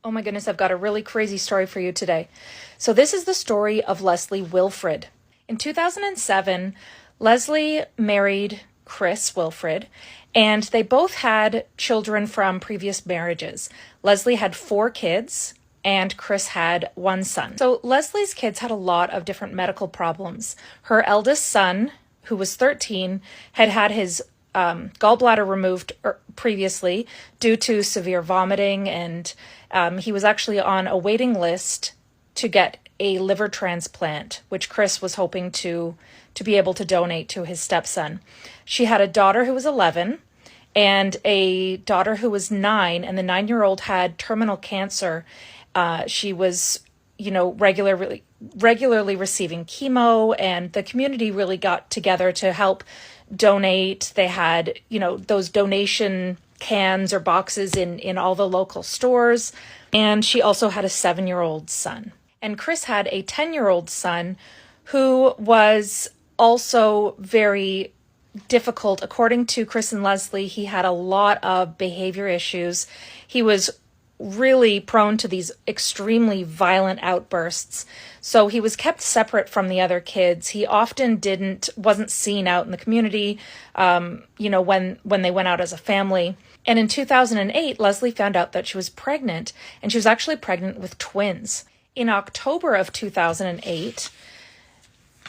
Oh my goodness, I've got a really crazy story for you today. So, this is the story of Leslie Wilfred. In 2007, Leslie married Chris Wilfred, and they both had children from previous marriages. Leslie had 4 kids, and Chris had 1 son. So, Leslie's kids had a lot of different medical problems. Her eldest son, who was 13, had had his gallbladder removed previously due to severe vomiting, and he was actually on a waiting list to get a liver transplant, which Chris was hoping to be able to donate to his stepson. She had a daughter who was 11 and a daughter who was 9, and the 9-year-old had terminal cancer. She was, regularly receiving chemo, and the community really got together to help donate. They had, those donation cans or boxes in all the local stores. And she also had a 7-year-old son. And Chris had a 10-year-old son who was also very difficult. According to Chris and Leslie, he had a lot of behavior issues. He was really prone to these extremely violent outbursts. So he was kept separate from the other kids. He often wasn't seen out in the community, when they went out as a family. And in 2008, Leslie found out that she was pregnant, and she was actually pregnant with twins. In October of 2008,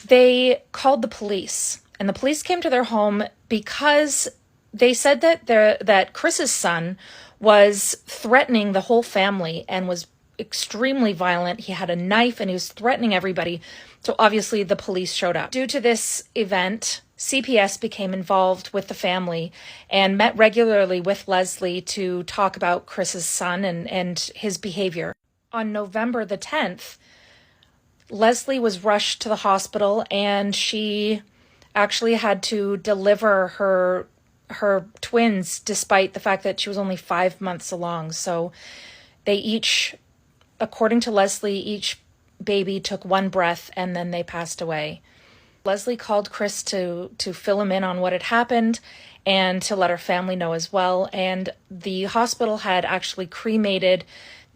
they called the police, and the police came to their home because they said that Chris's son was threatening the whole family and was extremely violent. He had a knife and he was threatening everybody. So obviously the police showed up. Due to this event, CPS became involved with the family and met regularly with Leslie to talk about Chris's son and his behavior. On November the 10th, Leslie was rushed to the hospital, and she actually had to deliver her twins despite the fact that she was only 5 months along. So they each, according to Leslie, each baby took 1 breath and then they passed away. Leslie called Chris to fill him in on what had happened and to let her family know as well. And the hospital had actually cremated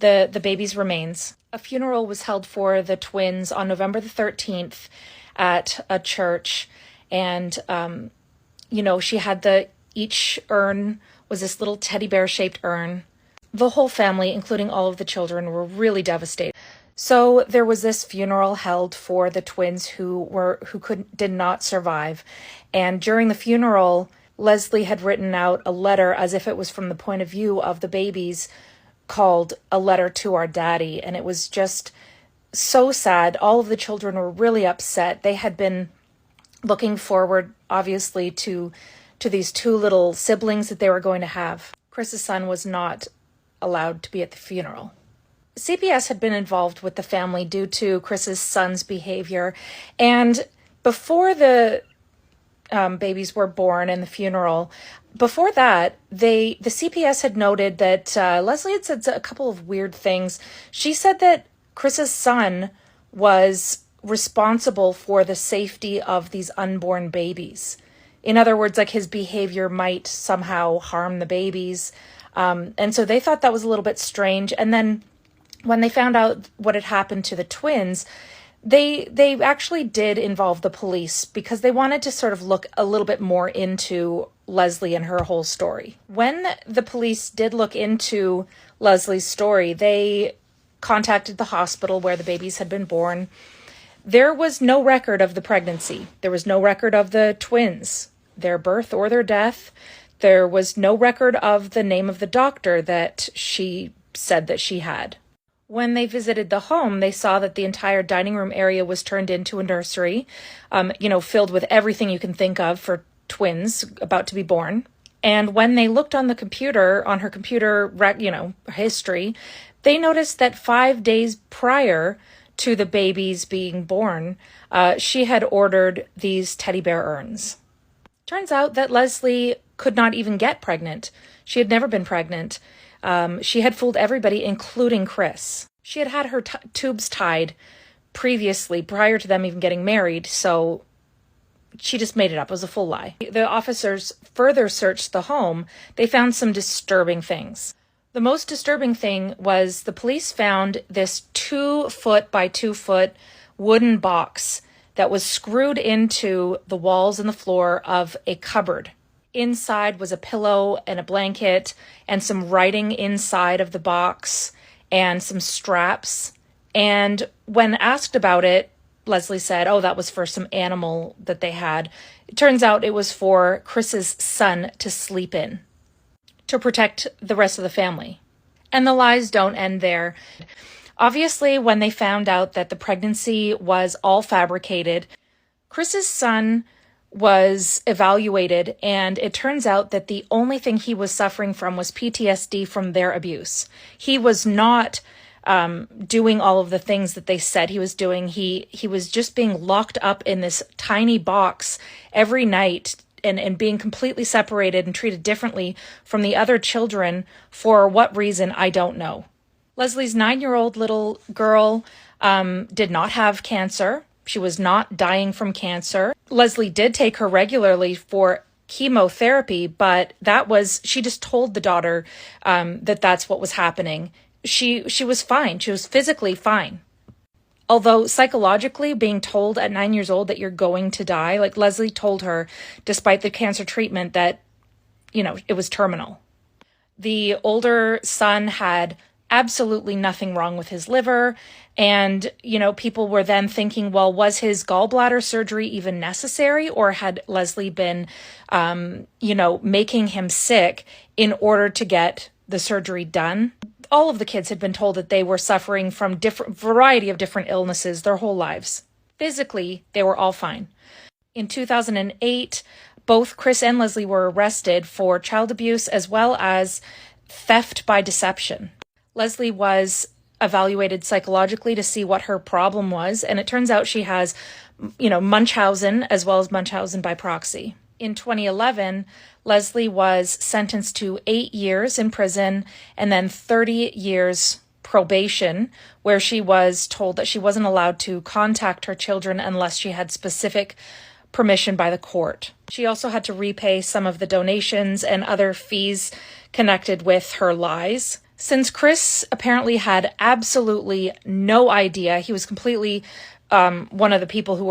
the baby's remains. A funeral was held for the twins on November the 13th at a church. And, she had each urn was this little teddy bear shaped urn. The whole family, including all of the children, were really devastated. So there was this funeral held for the twins who did not survive. And during the funeral, Leslie had written out a letter as if it was from the point of view of the babies, called A Letter to Our Daddy. And it was just so sad. All of the children were really upset. They had been looking forward, obviously, to these 2 little siblings that they were going to have. Chris's son was not allowed to be at the funeral. CPS had been involved with the family due to Chris's son's behavior. And before the babies were born and the funeral, before that, the CPS had noted that Leslie had said a couple of weird things. She said that Chris's son was responsible for the safety of these unborn babies. In other words, like his behavior might somehow harm the babies. And so they thought that was a little bit strange. And then when they found out what had happened to the twins, they actually did involve the police because they wanted to sort of look a little bit more into Leslie and her whole story. When the police did look into Leslie's story, they contacted the hospital where the babies had been born. There was no record of the pregnancy. There was no record of the twins, their birth or their death. There was no record of the name of the doctor that she said that she had. When they visited the home, they saw that the entire dining room area was turned into a nursery, filled with everything you can think of for twins about to be born. And when they looked on her computer history, they noticed that 5 days prior to the babies being born, she had ordered these teddy bear urns. Turns out that Leslie could not even get pregnant. She had never been pregnant. She had fooled everybody, including Chris. She had had her tubes tied previously, prior to them even getting married, so she just made it up. It was a full lie. The officers further searched the home. They found some disturbing things. The most disturbing thing was the police found this 2-foot by 2-foot wooden box that was screwed into the walls and the floor of a cupboard. Inside was a pillow and a blanket and some writing inside of the box and some straps. And when asked about it, Leslie said, oh, that was for some animal that they had. It turns out it was for Chris's son to sleep in, to protect the rest of the family. And the lies don't end there. Obviously, when they found out that the pregnancy was all fabricated, Chris's son was evaluated, and it turns out that the only thing he was suffering from was PTSD from their abuse. He was not doing all of the things that they said he was doing. He was just being locked up in this tiny box every night and being completely separated and treated differently from the other children. For what reason, I don't know. Leslie's 9-year-old little girl did not have cancer. She was not dying from cancer. Leslie did take her regularly for chemotherapy, but she just told the daughter that that's what was happening. She was fine. She was physically fine. Although psychologically, being told at 9 years old that you're going to die, like Leslie told her, despite the cancer treatment, that, it was terminal. The older son had absolutely nothing wrong with his liver. And, people were then thinking, well, was his gallbladder surgery even necessary? Or had Leslie been, making him sick in order to get the surgery done? All of the kids had been told that they were suffering from variety of different illnesses their whole lives. Physically, they were all fine. In 2008, both Chris and Leslie were arrested for child abuse as well as theft by deception. Leslie was evaluated psychologically to see what her problem was, and it turns out she has, Munchausen as well as Munchausen by proxy. In 2011, Leslie was sentenced to 8 years in prison and then 30 years probation, where she was told that she wasn't allowed to contact her children unless she had specific permission by the court. She also had to repay some of the donations and other fees connected with her lies. Since Chris apparently had absolutely no idea, he was completely one of the people who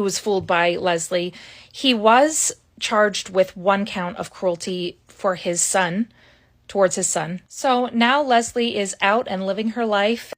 was fooled by Leslie. He was charged with 1 count of cruelty towards his son. So now Leslie is out and living her life.